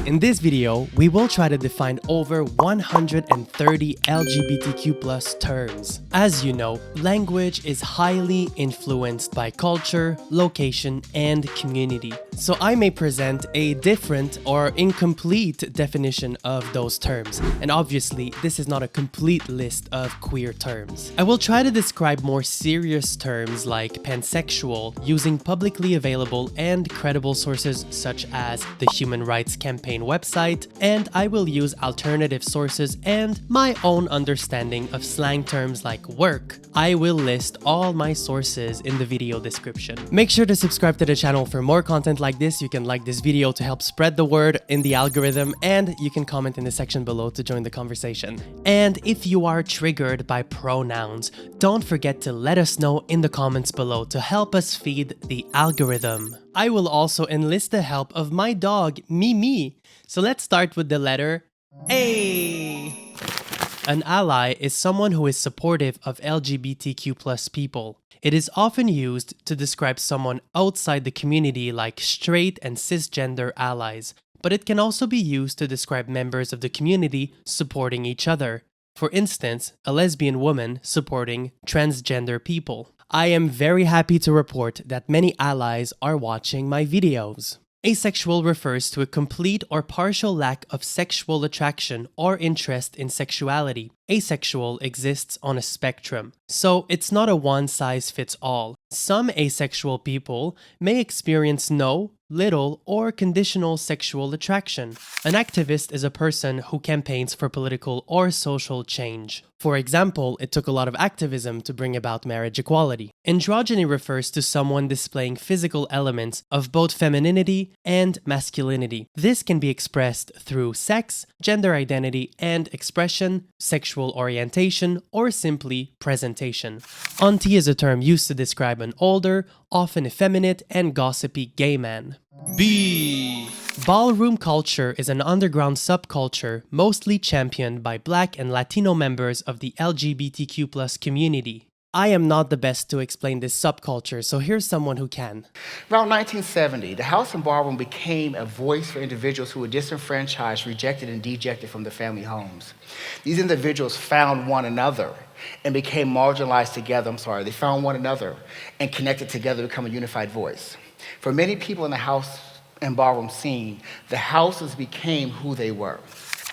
In this video, we will try to define over 130 LGBTQ+ terms. As you know, language is highly influenced by culture, location, and community. So I may present a different or incomplete definition of those terms. And obviously, this is not a complete list of queer terms. I will try to describe more serious terms like pansexual using publicly available and credible sources such as the Human Rights Campaign website, and I will use alternative sources and my own understanding of slang terms like work. I will list all my sources in the video description. Make sure to subscribe to the channel for more content like this. You can like this video to help spread the word in the algorithm, and you can comment in the section below to join the conversation. And if you are triggered by pronouns, don't forget to let us know in the comments below to help us feed the algorithm. I will also enlist the help of my dog, Mimi. So let's start with the letter A. An ally is someone who is supportive of LGBTQ+ people. It is often used to describe someone outside the community like straight and cisgender allies, but it can also be used to describe members of the community supporting each other. For instance, a lesbian woman supporting transgender people. I am very happy to report that many allies are watching my videos. Asexual refers to a complete or partial lack of sexual attraction or interest in sexuality. Asexual exists on a spectrum, so it's not a one-size-fits-all. Some asexual people may experience no, little, or conditional sexual attraction. An activist is a person who campaigns for political or social change. For example, it took a lot of activism to bring about marriage equality. Androgyny refers to someone displaying physical elements of both femininity and masculinity. This can be expressed through sex, gender identity and expression, sexual orientation, or simply presentation. Auntie is a term used to describe an older, often effeminate and gossipy gay man. B. Ballroom culture is an underground subculture mostly championed by Black and Latino members of the LGBTQ+ community. I am not the best to explain this subculture, so here's someone who can. Around 1970, the house and ballroom became a voice for individuals who were disenfranchised, rejected, and dejected from their family homes. These individuals found one another and became marginalized together. They found one another and connected together to become a unified voice. For many people in the house and ballroom scene, the houses became who they were.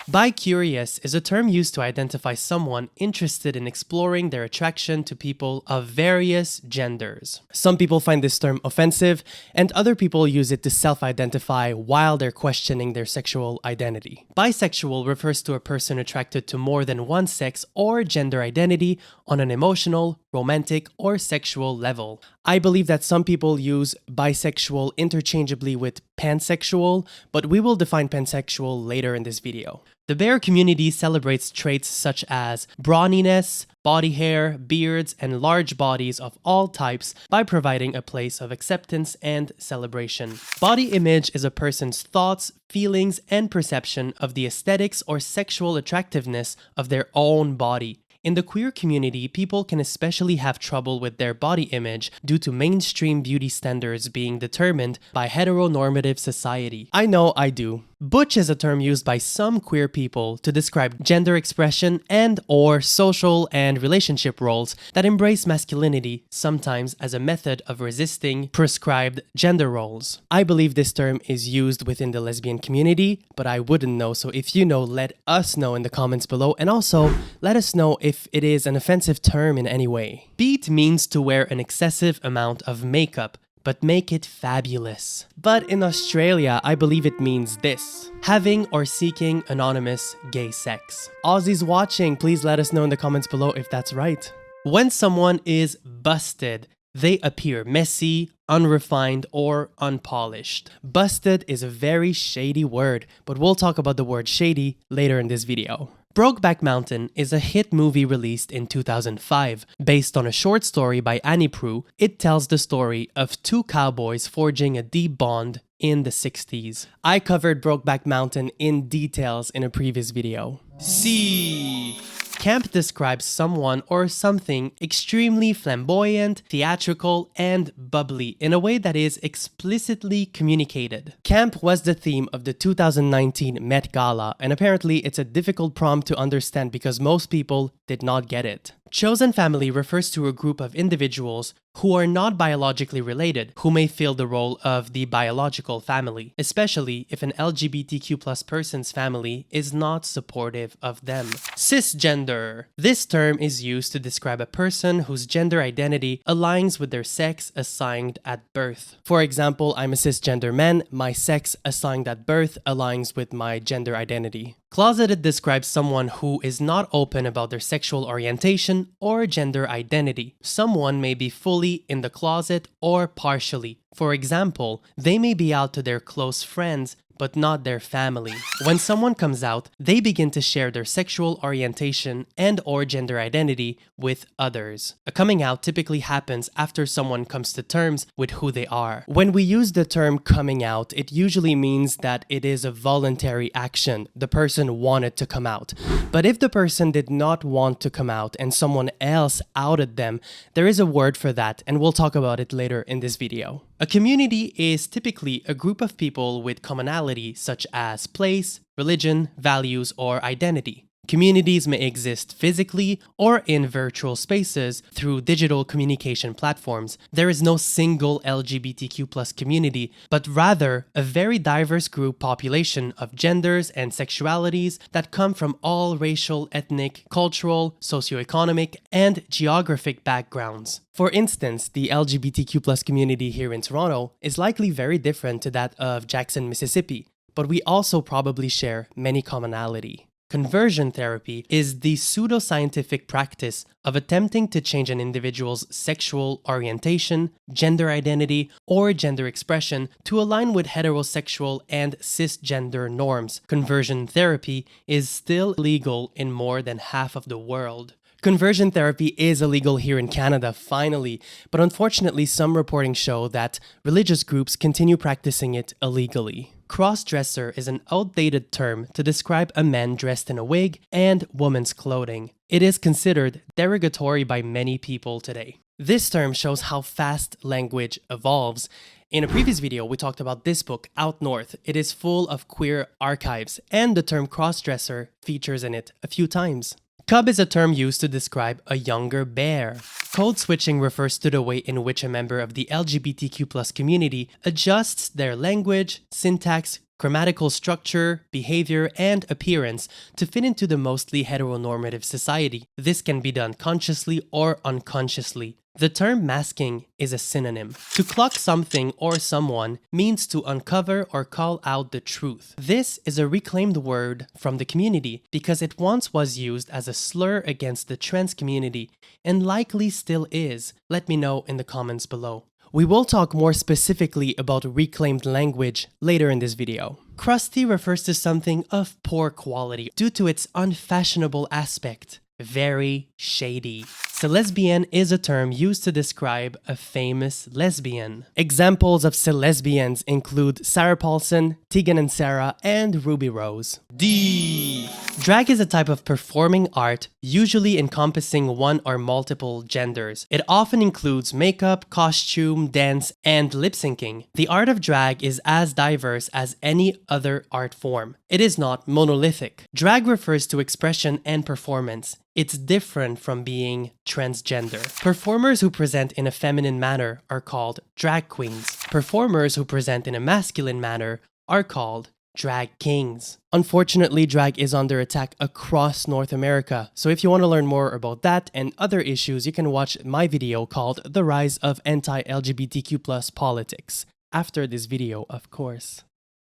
Bicurious is a term used to identify someone interested in exploring their attraction to people of various genders. Some people find this term offensive, and other people use it to self-identify while they're questioning their sexual identity. Bisexual refers to a person attracted to more than one sex or gender identity on an emotional, romantic, or sexual level. I believe that some people use bisexual interchangeably with pansexual, but we will define pansexual later in this video. The bear community celebrates traits such as brawniness, body hair, beards, and large bodies of all types by providing a place of acceptance and celebration. Body image is a person's thoughts, feelings, and perception of the aesthetics or sexual attractiveness of their own body. In the queer community, people can especially have trouble with their body image due to mainstream beauty standards being determined by heteronormative society. I know I do. Butch is a term used by some queer people to describe gender expression and/or social and relationship roles that embrace masculinity, sometimes as a method of resisting prescribed gender roles. I believe this term is used within the lesbian community, but I wouldn't know, so if you know, let us know in the comments below, and also let us know if it is an offensive term in any way. Beat means to wear an excessive amount of makeup, but make it fabulous. But in Australia, I believe it means this: having or seeking anonymous gay sex. Aussies watching, please let us know in the comments below if that's right. When someone is busted, they appear messy, unrefined, or unpolished. Busted is a very shady word, but we'll talk about the word shady later in this video. Brokeback Mountain is a hit movie released in 2005. Based on a short story by Annie Proulx, it tells the story of two cowboys forging a deep bond in the 60s. I covered Brokeback Mountain in details in a previous video. C. Camp describes someone or something extremely flamboyant, theatrical, and bubbly in a way that is explicitly communicated. Camp was the theme of the 2019 Met Gala, and apparently it's a difficult prompt to understand because most people did not get it. Chosen family refers to a group of individuals who are not biologically related, who may fill the role of the biological family, especially if an LGBTQ+ person's family is not supportive of them. Cisgender. This term is used to describe a person whose gender identity aligns with their sex assigned at birth. For example, I'm a cisgender man, my sex assigned at birth aligns with my gender identity. Closeted describes someone who is not open about their sexual orientation or gender identity. Someone may be fully in the closet or partially. For example, they may be out to their close friends, but not their family. When someone comes out, they begin to share their sexual orientation and/or gender identity with others. A coming out typically happens after someone comes to terms with who they are. When we use the term coming out, it usually means that it is a voluntary action. The person wanted to come out. But if the person did not want to come out and someone else outed them, there is a word for that, and we'll talk about it later in this video. A community is typically a group of people with commonality such as place, religion, values, or identity. Communities may exist physically or in virtual spaces through digital communication platforms. There is no single LGBTQ+ community, but rather a very diverse group population of genders and sexualities that come from all racial, ethnic, cultural, socioeconomic, and geographic backgrounds. For instance, the LGBTQ+ community here in Toronto is likely very different to that of Jackson, Mississippi, but we also probably share many commonality. Conversion therapy is the pseudoscientific practice of attempting to change an individual's sexual orientation, gender identity, or gender expression to align with heterosexual and cisgender norms. Conversion therapy is still legal in more than half of the world. Conversion therapy is illegal here in Canada, finally, but unfortunately some reporting show that religious groups continue practicing it illegally. Crossdresser is an outdated term to describe a man dressed in a wig and woman's clothing. It is considered derogatory by many people today. This term shows how fast language evolves. In a previous video, we talked about this book, Out North. It is full of queer archives, and the term crossdresser features in it a few times. Cub is a term used to describe a younger bear. Code switching refers to the way in which a member of the LGBTQ+ community adjusts their language, syntax, grammatical structure, behavior, and appearance to fit into the mostly heteronormative society. This can be done consciously or unconsciously. The term masking is a synonym. To clock something or someone means to uncover or call out the truth. This is a reclaimed word from the community because it once was used as a slur against the trans community and likely still is. Let me know in the comments below. We will talk more specifically about reclaimed language later in this video. Crusty refers to something of poor quality due to its unfashionable aspect. Very shady. Celesbian is a term used to describe a famous lesbian. Examples of Celesbians include Sarah Paulson, Tegan and Sarah, and Ruby Rose. D. Drag is a type of performing art, usually encompassing one or multiple genders. It often includes makeup, costume, dance, and lip syncing. The art of drag is as diverse as any other art form. It is not monolithic. Drag refers to expression and performance. It's different from being transgender. Performers who present in a feminine manner are called drag queens. Performers who present in a masculine manner are called drag kings. Unfortunately, drag is under attack across North America. So if you want to learn more about that and other issues, you can watch my video called The Rise of Anti-LGBTQ+ Politics. After this video, of course.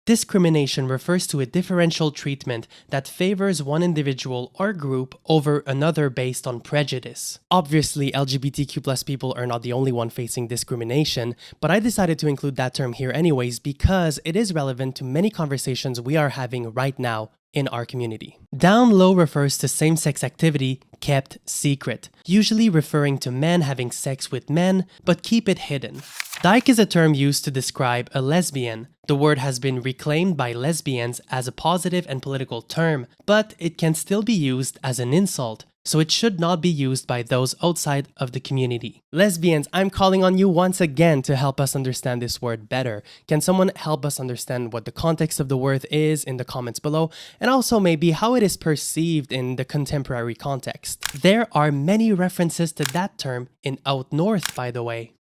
Discrimination refers to a differential treatment that favors one individual or group over another based on prejudice. Obviously, LGBTQ+ people are not the only one facing discrimination, but I decided to include that term here anyways because it is relevant to many conversations we are having right now in our community. Down low refers to same-sex activity kept secret, usually referring to men having sex with men, but keep it hidden. Dyke is a term used to describe a lesbian. The word has been reclaimed by lesbians as a positive and political term, but it can still be used as an insult. so it should not be used by those outside of the community. Lesbians, I'm calling on you once again to help us understand this word better. Can someone help us understand what the context of the word is in the comments below, and also maybe how it is perceived in the contemporary context? There are many references to that term in Out North, by the way.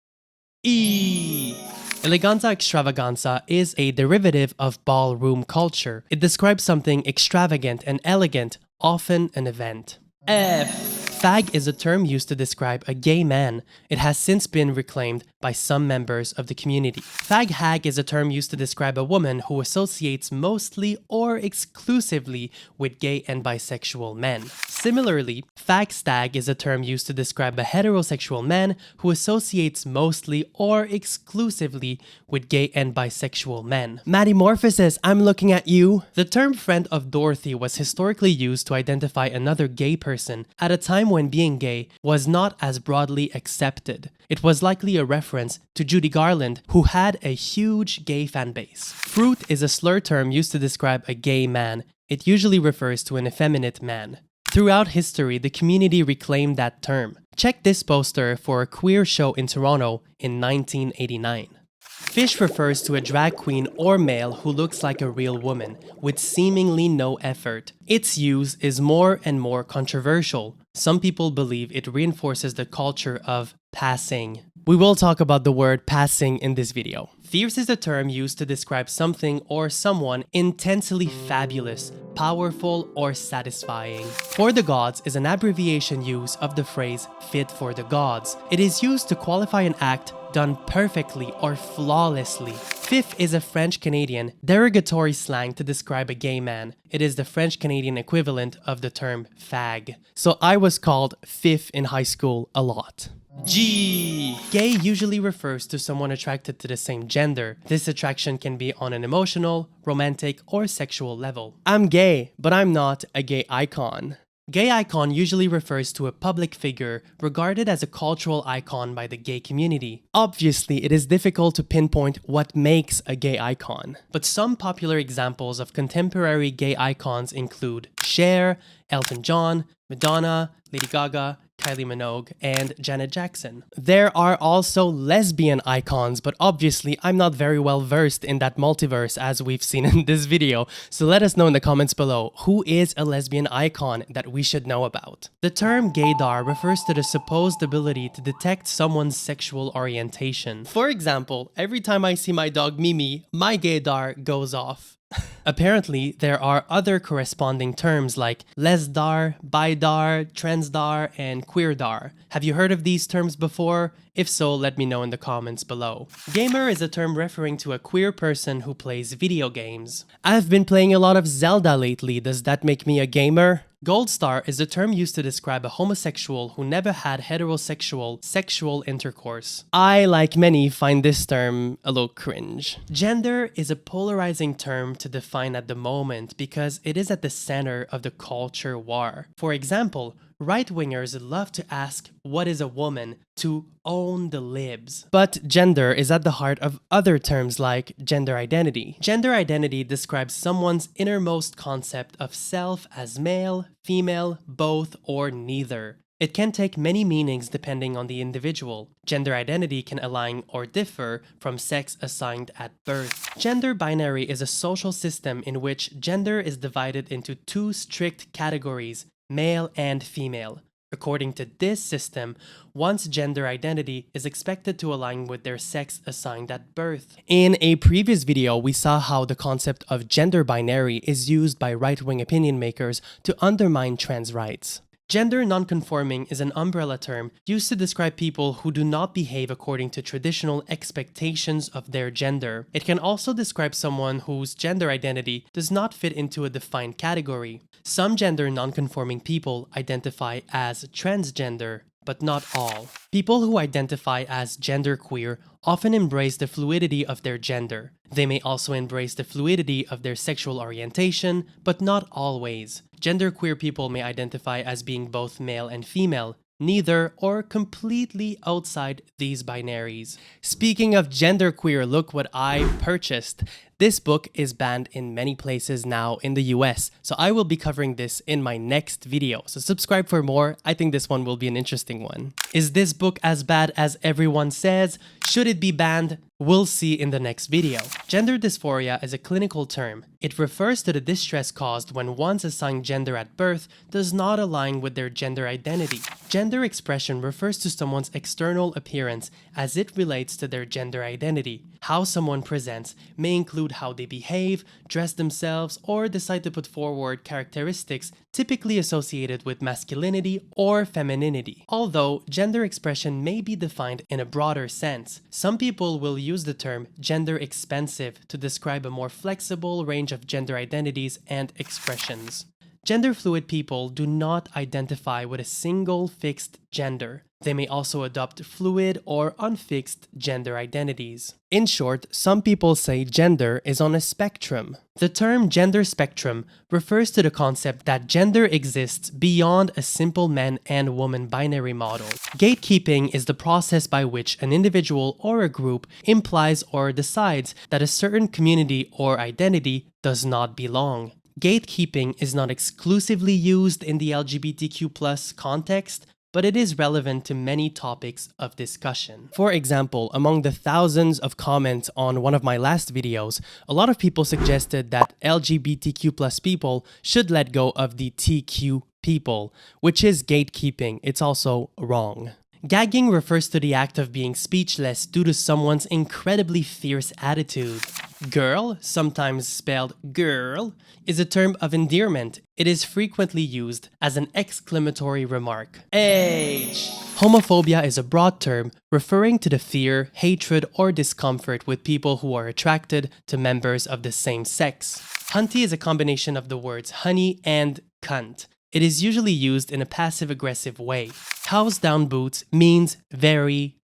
Eleganza Extravaganza is a derivative of ballroom culture. It describes something extravagant and elegant, often an event. Fag is a term used to describe a gay man. It has since been reclaimed by some members of the community. Fag Hag is a term used to describe a woman who associates mostly or exclusively with gay and bisexual men. Similarly, Fag Stag is a term used to describe a heterosexual man who associates mostly or exclusively with gay and bisexual men. Metamorphosis, I'm looking at you. The term friend of Dorothy was historically used to identify another gay person at a time when being gay was not as broadly accepted. It was likely a reference to Judy Garland, who had a huge gay fan base. Fruit is a slur term used to describe a gay man. It usually refers to an effeminate man. Throughout history, the community reclaimed that term. Check this poster for a queer show in Toronto in 1989. Fish refers to a drag queen or male who looks like a real woman, with seemingly no effort. Its use is more and more controversial. Some people believe it reinforces the culture of passing. We will talk about the word passing in this video. Fierce is a term used to describe something or someone intensely fabulous, powerful, or satisfying. For the gods is an abbreviation use of the phrase fit for the gods. It is used to qualify an act done perfectly or flawlessly. Fif is a French-Canadian derogatory slang to describe a gay man. It is the French-Canadian equivalent of the term fag. So I was called Fif in high school a lot. G. Gay usually refers to someone attracted to the same gender. This attraction can be on an emotional, romantic, or sexual level. I'm gay, but I'm not a gay icon. Gay icon usually refers to a public figure regarded as a cultural icon by the gay community. Obviously, it is difficult to pinpoint what makes a gay icon, but some popular examples of contemporary gay icons include Cher, Elton John, Madonna, Lady Gaga, Kylie Minogue, and Janet Jackson. There are also lesbian icons, but obviously I'm not very well versed in that multiverse as we've seen in this video, so let us know in the comments below who is a lesbian icon that we should know about. The term gaydar refers to the supposed ability to detect someone's sexual orientation. For example, every time I see my dog Mimi, my gaydar goes off. Apparently, there are other corresponding terms like lesdar, bidar, transdar, and queerdar. Have you heard of these terms before? If so, let me know in the comments below. Gaymer is a term referring to a queer person who plays video games. I've been playing a lot of Zelda lately. Does that make me a gamer? Gold star is a term used to describe a homosexual who never had heterosexual sexual intercourse. I, like many, find this term a little cringe. Gender is a polarizing term to define at the moment because it is at the center of the culture war. For example, right-wingers love to ask, what is a woman, to own the libs. But gender is at the heart of other terms like gender identity. Gender identity describes someone's innermost concept of self as male, female, both, or neither. It can take many meanings depending on the individual. Gender identity can align or differ from sex assigned at birth. Gender binary is a social system in which gender is divided into two strict categories, male and female. According to this system, one's gender identity is expected to align with their sex assigned at birth. In a previous video, we saw how the concept of gender binary is used by right-wing opinion makers to undermine trans rights. Gender non-conforming is an umbrella term used to describe people who do not behave according to traditional expectations of their gender. It can also describe someone whose gender identity does not fit into a defined category. Some gender non-conforming people identify as transgender, but not all. People who identify as genderqueer often embrace the fluidity of their gender. They may also embrace the fluidity of their sexual orientation, but not always. Genderqueer people may identify as being both male and female, neither, or completely outside these binaries. Speaking of genderqueer, look what I purchased. This book is banned in many places now in the US, so I will be covering this in my next video. So subscribe for more. I think this one will be an interesting one. Is this book as bad as everyone says? Should it be banned? We'll see in the next video. Gender dysphoria is a clinical term. It refers to the distress caused when one's assigned gender at birth does not align with their gender identity. Gender expression refers to someone's external appearance as it relates to their gender identity. How someone presents may include how they behave, dress themselves, or decide to put forward characteristics typically associated with masculinity or femininity. Although gender expression may be defined in a broader sense, some people will use the term gender expansive to describe a more flexible range of gender identities and expressions. Gender fluid people do not identify with a single fixed gender. They may also adopt fluid or unfixed gender identities. In short, some people say gender is on a spectrum. The term gender spectrum refers to the concept that gender exists beyond a simple man and woman binary model. Gatekeeping is the process by which an individual or a group implies or decides that a certain community or identity does not belong. Gatekeeping is not exclusively used in the LGBTQ+ context, but it is relevant to many topics of discussion. For example, among the thousands of comments on one of my last videos, a lot of people suggested that LGBTQ+ people should let go of the TQ people, which is gatekeeping. It's also wrong. Gagging refers to the act of being speechless due to someone's incredibly fierce attitude. Gurl, sometimes spelled girl, is a term of endearment. It is frequently used as an exclamatory remark. Age. Homophobia is a broad term referring to the fear, hatred, or discomfort with people who are attracted to members of the same sex. Hunty is a combination of the words honey and cunt. It is usually used in a passive-aggressive way. House down boots means very.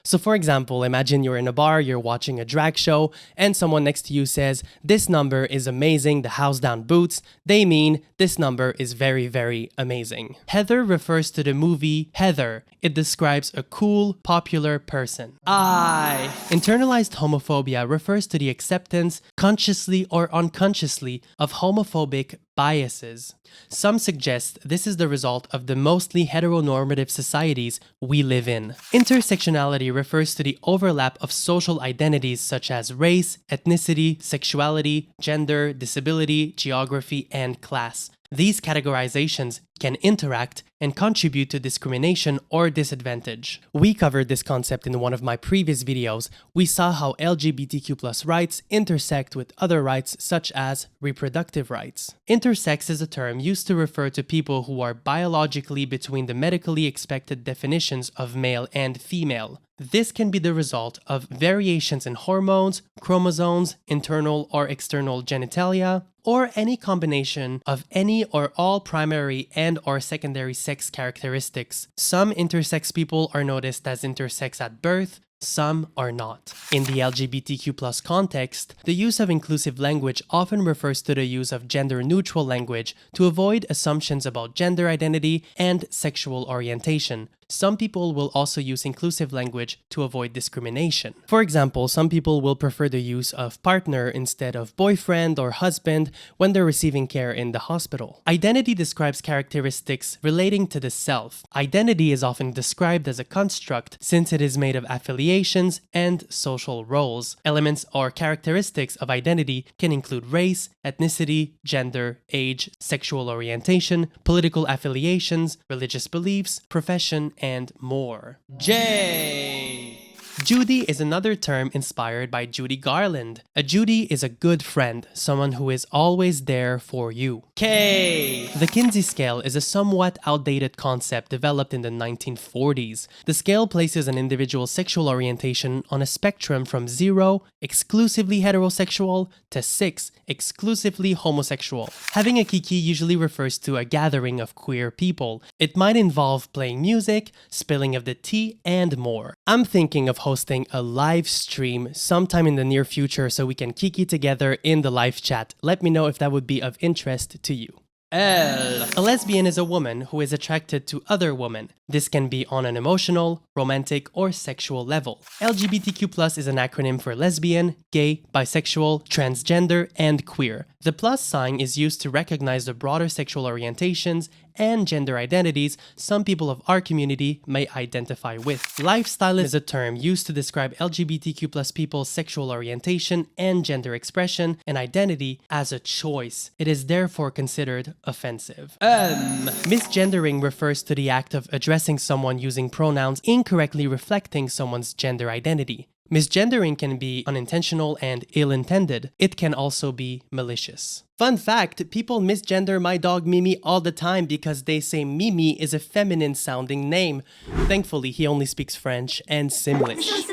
So for example, imagine you're in a bar, you're watching a drag show, and someone next to you says, "This number is amazing, the house down boots." They mean, this number is very amazing. Heather refers to the movie Heather. It describes a cool, popular person. Internalized homophobia refers to the acceptance, consciously or unconsciously, of homophobic biases. Some suggest this is the result of the mostly heteronormative societies we live in. Intersectionality refers to the overlap of social identities such as race, ethnicity, sexuality, gender, disability, geography, and class. These categorizations can interact and contribute to discrimination or disadvantage. We covered this concept in one of my previous videos. We saw how LGBTQ+ rights intersect with other rights such as reproductive rights. Intersex is a term used to refer to people who are biologically between the medically expected definitions of male and female. This can be the result of variations in hormones, chromosomes, internal or external genitalia, or any combination of any or all primary and or secondary sex characteristics. Some intersex people are noticed as intersex at birth, some are not. In the LGBTQ+ context, the use of inclusive language often refers to the use of gender-neutral language to avoid assumptions about gender identity and sexual orientation. Some people will also use inclusive language to avoid discrimination. For example, some people will prefer the use of partner instead of boyfriend or husband when they're receiving care in the hospital. Identity describes characteristics relating to the self. Identity is often described as a construct since it is made of affiliations and social roles. Elements or characteristics of identity can include race, ethnicity, gender, age, sexual orientation, political affiliations, religious beliefs, profession, and more. J. Judy is another term inspired by Judy Garland. A Judy is a good friend, someone who is always there for you. K. The Kinsey Scale is a somewhat outdated concept developed in the 1940s. The scale places an individual's sexual orientation on a spectrum from 0, exclusively heterosexual, to 6, exclusively homosexual. Having a kiki usually refers to a gathering of queer people. It might involve playing music, spilling of the tea, and more. I'm thinking of hosting a live stream sometime in the near future so we can kiki together in the live chat. Let me know if that would be of interest to you. L. A lesbian is a woman who is attracted to other women. This can be on an emotional, romantic, or sexual level. LGBTQ+ is an acronym for lesbian, gay, bisexual, transgender, and queer. The plus sign is used to recognize the broader sexual orientations and gender identities some people of our community may identify with. Lifestyle is a term used to describe LGBTQ+ people's sexual orientation and gender expression and identity as a choice. It is therefore considered offensive. Misgendering refers to the act of addressing someone using pronouns incorrectly reflecting someone's gender identity. Misgendering can be unintentional and ill-intended. It can also be malicious. Fun fact, people misgender my dog Mimi all the time because they say Mimi is a feminine-sounding name. Thankfully, he only speaks French and Simlish.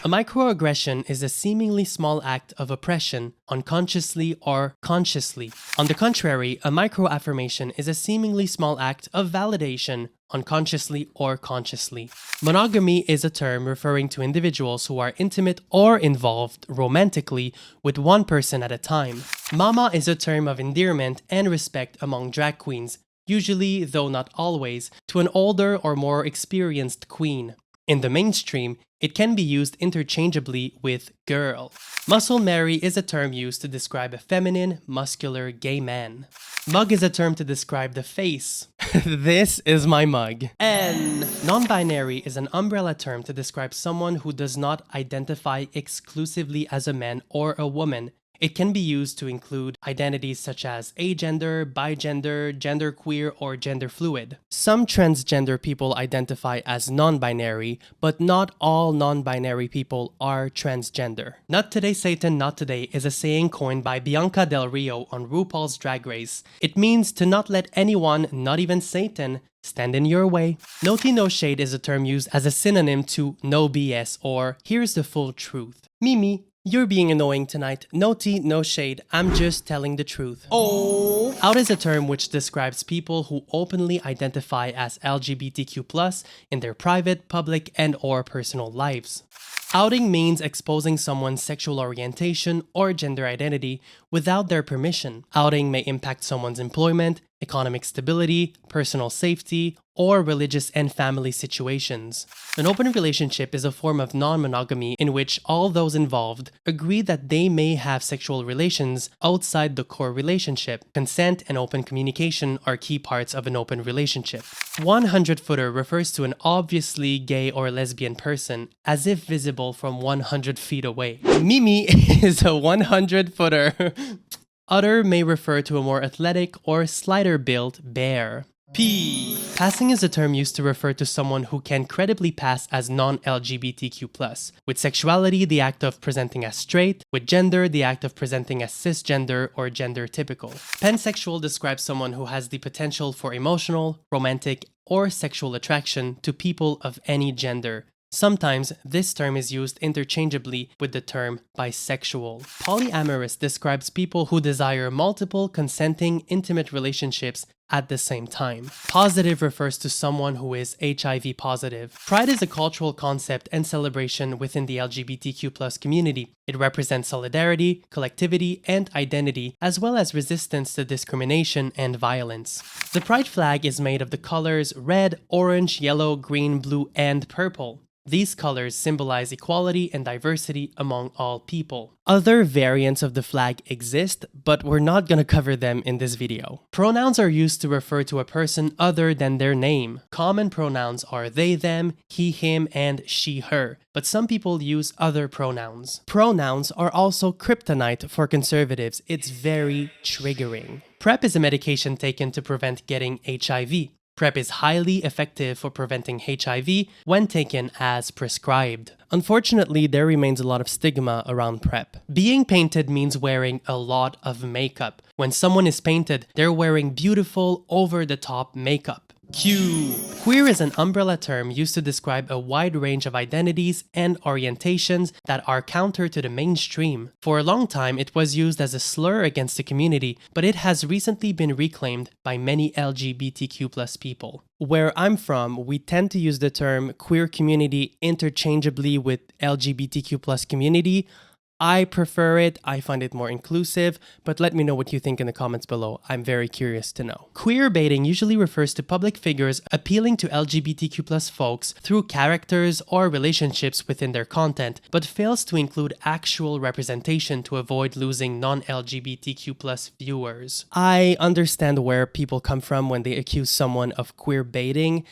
A microaggression is a seemingly small act of oppression, unconsciously or consciously. On the contrary, a microaffirmation is a seemingly small act of validation, unconsciously or consciously. Monogamy is a term referring to individuals who are intimate or involved romantically with one person at a time. Mama is a term of endearment and respect among drag queens, usually, though not always, to an older or more experienced queen. In the mainstream, it can be used interchangeably with girl. Muscle Mary is a term used to describe a feminine, muscular, gay man. Mug is a term to describe the face. This is my mug. N. Non-binary is an umbrella term to describe someone who does not identify exclusively as a man or a woman. It can be used to include identities such as agender, bigender, genderqueer, or gender fluid. Some transgender people identify as non-binary, but not all non-binary people are transgender. Not today, Satan, not today is a saying coined by Bianca Del Rio on RuPaul's Drag Race. It means to not let anyone, not even Satan, stand in your way. No tea, no shade is a term used as a synonym to no BS or here's the full truth. Mimi, you're being annoying tonight. No tea, no shade. I'm just telling the truth. Oh! Out is a term which describes people who openly identify as LGBTQ+ in their private, public, and/or personal lives. Outing means exposing someone's sexual orientation or gender identity without their permission. Outing may impact someone's employment, economic stability, personal safety, or religious and family situations. An open relationship is a form of non-monogamy in which all those involved agree that they may have sexual relations outside the core relationship. Consent and open communication are key parts of an open relationship. 100-footer refers to an obviously gay or lesbian person, as if visible from 100 feet away. Mimi is a 100-footer. Utter may refer to a more athletic or slighter-built bear. P. Passing is a term used to refer to someone who can credibly pass as non-LGBTQ+. With sexuality, the act of presenting as straight. With gender, the act of presenting as cisgender or gender typical. Pansexual describes someone who has the potential for emotional, romantic, or sexual attraction to people of any gender. Sometimes, this term is used interchangeably with the term bisexual. Polyamorous describes people who desire multiple consenting intimate relationships at the same time. Positive refers to someone who is HIV positive. Pride is a cultural concept and celebration within the LGBTQ+ community. It represents solidarity, collectivity, and identity, as well as resistance to discrimination and violence. The pride flag is made of the colors red, orange, yellow, green, blue, and purple. These colors symbolize equality and diversity among all people. Other variants of the flag exist, but we're not gonna cover them in this video. Pronouns are used to refer to a person other than their name. Common pronouns are they, them, he, him, and she, her, but some people use other pronouns. Pronouns are also kryptonite for conservatives. It's very triggering. PrEP is a medication taken to prevent getting HIV. PrEP is highly effective for preventing HIV when taken as prescribed. Unfortunately, there remains a lot of stigma around PrEP. Being painted means wearing a lot of makeup. When someone is painted, they're wearing beautiful, over-the-top makeup. Q. Queer is an umbrella term used to describe a wide range of identities and orientations that are counter to the mainstream. For a long time, it was used as a slur against the community, but it has recently been reclaimed by many LGBTQ+ people. Where I'm from, we tend to use the term queer community interchangeably with LGBTQ+ community. I prefer it, I find it more inclusive, but let me know what you think in the comments below. I'm very curious to know. Queer baiting usually refers to public figures appealing to LGBTQ+ folks through characters or relationships within their content, but fails to include actual representation to avoid losing non-LGBTQ+ viewers. I understand where people come from when they accuse someone of queer baiting.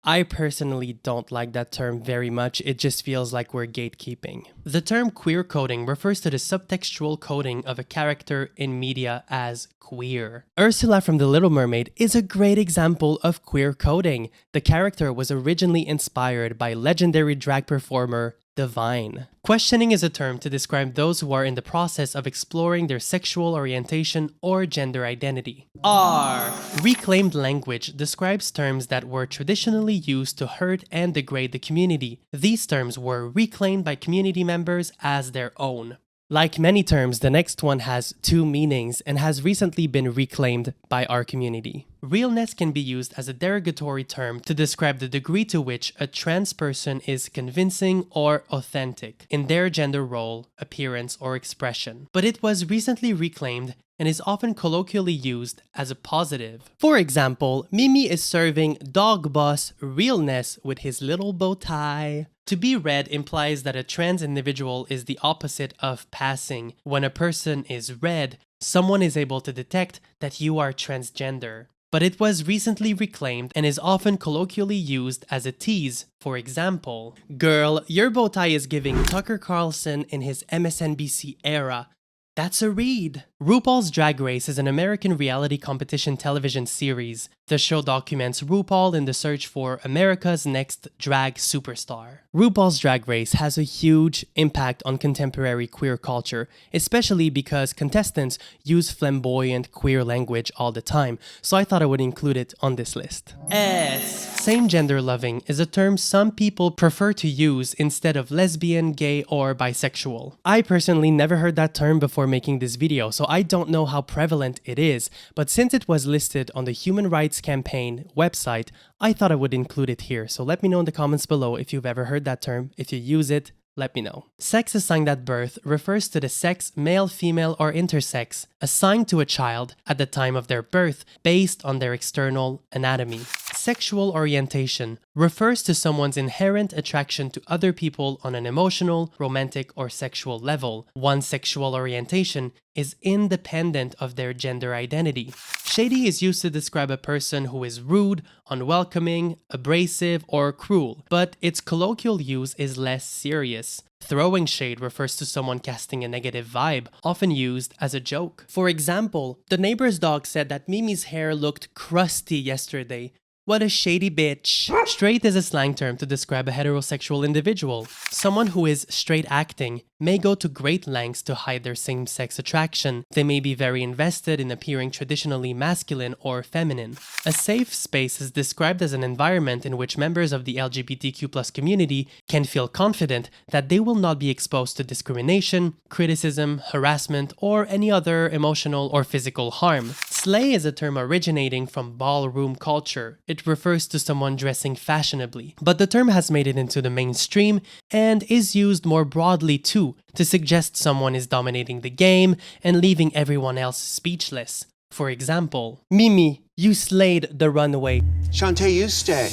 I personally don't like that term very much, it just feels like we're gatekeeping. The term queer coding refers to the subtextual coding of a character in media as queer. Ursula from The Little Mermaid is a great example of queer coding. The character was originally inspired by legendary drag performer Divine. Questioning is a term to describe those who are in the process of exploring their sexual orientation or gender identity. R. Reclaimed language describes terms that were traditionally used to hurt and degrade the community. These terms were reclaimed by community members as their own. Like many terms, the next one has two meanings and has recently been reclaimed by our community. Realness can be used as a derogatory term to describe the degree to which a trans person is convincing or authentic in their gender role, appearance, or expression. But it was recently reclaimed and is often colloquially used as a positive. For example, Mimi is serving dog boss realness with his little bow tie. To be red implies that a trans individual is the opposite of passing. When a person is red, someone is able to detect that you are transgender. But it was recently reclaimed and is often colloquially used as a tease. For example, girl, your bow tie is giving Tucker Carlson in his MSNBC era. That's a read. RuPaul's Drag Race is an American reality competition television series. The show documents RuPaul in the search for America's next drag superstar. RuPaul's Drag Race has a huge impact on contemporary queer culture, especially because contestants use flamboyant queer language all the time, so I thought I would include it on this list. S. Same-gender loving is a term some people prefer to use instead of lesbian, gay, or bisexual. I personally never heard that term before making this video, so I don't know how prevalent it is, but since it was listed on the Human Rights Campaign website, I thought I would include it here. So let me know in the comments below if you've ever heard that term. If you use it, let me know. Sex assigned at birth refers to the sex, male, female, or intersex, assigned to a child at the time of their birth based on their external anatomy. Sexual orientation refers to someone's inherent attraction to other people on an emotional, romantic, or sexual level. One's sexual orientation is independent of their gender identity. Shady is used to describe a person who is rude, unwelcoming, abrasive, or cruel, but its colloquial use is less serious. Throwing shade refers to someone casting a negative vibe, often used as a joke. For example, the neighbor's dog said that Mimi's hair looked crusty yesterday. What a shady bitch. Straight is a slang term to describe a heterosexual individual. Someone who is straight acting may go to great lengths to hide their same-sex attraction. They may be very invested in appearing traditionally masculine or feminine. A safe space is described as an environment in which members of the LGBTQ+ community can feel confident that they will not be exposed to discrimination, criticism, harassment, or any other emotional or physical harm. Slay is a term originating from ballroom culture. It refers to someone dressing fashionably, but the term has made it into the mainstream and is used more broadly too, to suggest someone is dominating the game and leaving everyone else speechless. For example, Mimi, you slayed the runaway. Shantae, you stay.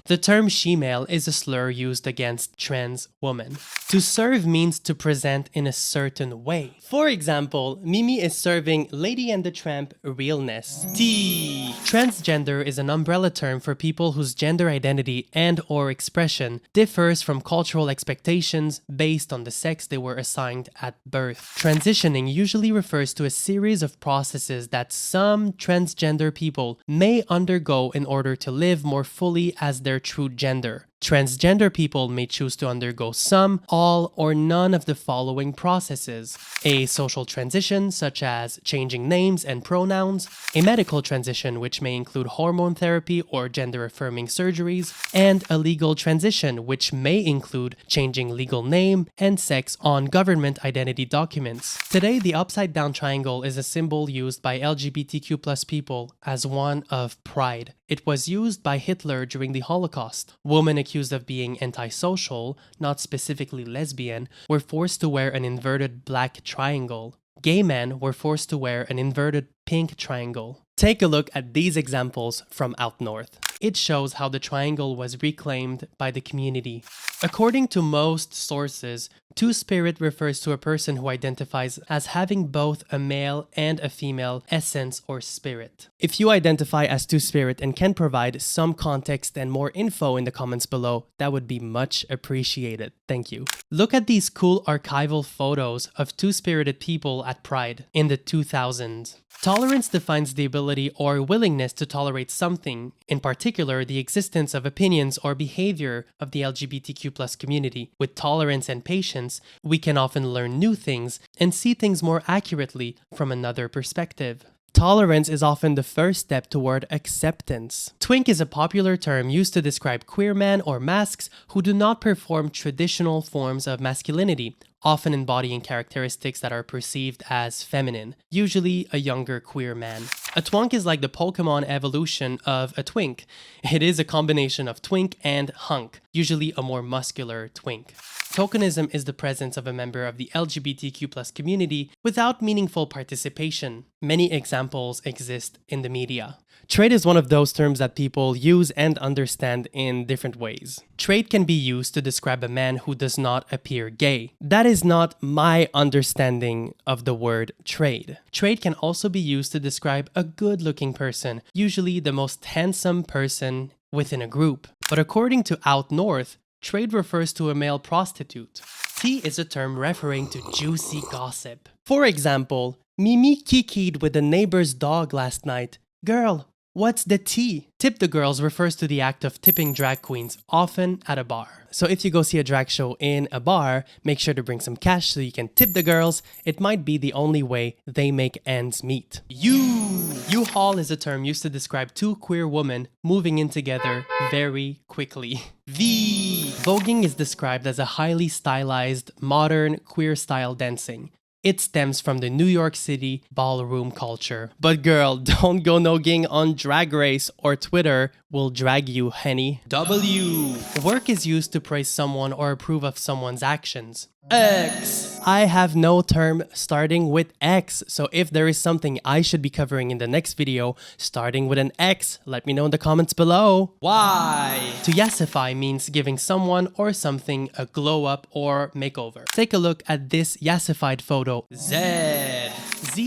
The term she-male is a slur used against trans women. To serve means to present in a certain way. For example, Mimi is serving Lady and the Tramp realness. T. Transgender is an umbrella term for people whose gender identity and/or expression differs from cultural expectations based on the sex they were assigned at birth. Transitioning usually refers to a series of processes that some transgender people may undergo in order to live more fully as their true gender. Transgender people may choose to undergo some, all, or none of the following processes: a social transition, such as changing names and pronouns, a medical transition, which may include hormone therapy or gender-affirming surgeries, and a legal transition, which may include changing legal name and sex on government identity documents. Today, the upside-down triangle is a symbol used by LGBTQ+ people as one of pride. It was used by Hitler during the Holocaust. Women accused of being antisocial, not specifically lesbian, were forced to wear an inverted black triangle. Gay men were forced to wear an inverted pink triangle. Take a look at these examples from out north. It shows how the triangle was reclaimed by the community. According to most sources, two-spirit refers to a person who identifies as having both a male and a female essence or spirit. If you identify as two-spirit and can provide some context and more info in the comments below, that would be much appreciated. Thank you. Look at these cool archival photos of two-spirited people at Pride in the 2000s. Tolerance defines the ability or willingness to tolerate something, in particular the existence of opinions or behavior of the LGBTQ+ community. With tolerance and patience, we can often learn new things and see things more accurately from another perspective. Tolerance is often the first step toward acceptance. Twink is a popular term used to describe queer men or masks who do not perform traditional forms of masculinity, often embodying characteristics that are perceived as feminine, usually a younger queer man. A twunk is like the Pokemon evolution of a twink. It is a combination of twink and hunk, usually a more muscular twink. Tokenism is the presence of a member of the LGBTQ+ community without meaningful participation. Many examples exist in the media. Trait is one of those terms that people use and understand in different ways. Trait can be used to describe a man who does not appear gay. That is not my understanding of the word trait. Trait can also be used to describe a good-looking person, usually the most handsome person within a group. But according to Out North, trait refers to a male prostitute. Tea is a term referring to juicy gossip. For example, Mimi kikied with the neighbor's dog last night. Girl, what's the tea? Tip the girls refers to the act of tipping drag queens, often at a bar. So if you go see a drag show in a bar, make sure to bring some cash so you can tip the girls. It might be the only way they make ends meet. U-Haul is a term used to describe two queer women moving in together very quickly. Voguing is described as a highly stylized, modern, queer style dancing. It stems from the New York City ballroom culture. But girl, don't go nogging on Drag Race or Twitter will drag you, henny. W. Work is used to praise someone or approve of someone's actions. X. I have no term starting with X, so if there is something I should be covering in the next video starting with an X, let me know in the comments below. Y. To yassify means giving someone or something a glow up or makeover. Take a look at this yassified photo. Z.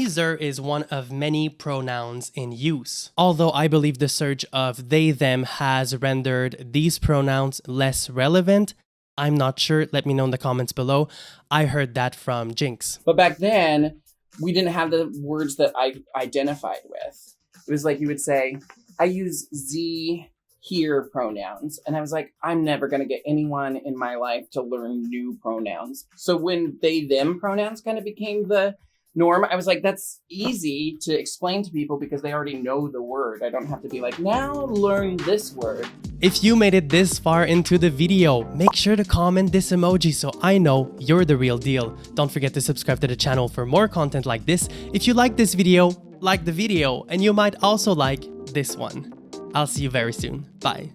Zer is one of many pronouns in use. Although I believe the surge of they, them has rendered these pronouns less relevant, I'm not sure. Let me know in the comments below. I heard that from Jinx. But back then, we didn't have the words that I identified with. It was like you would say, I use Z here pronouns. And I was like, I'm never going to get anyone in my life to learn new pronouns. So when they, them pronouns kind of became the norm, I was like, that's easy to explain to people because they already know the word. I don't have to be like, now learn this word. If you made it this far into the video, make sure to comment this emoji so I know you're the real deal. Don't forget to subscribe to the channel for more content like this. If you like this video, like the video, and you might also like this one. I'll see you very soon. Bye.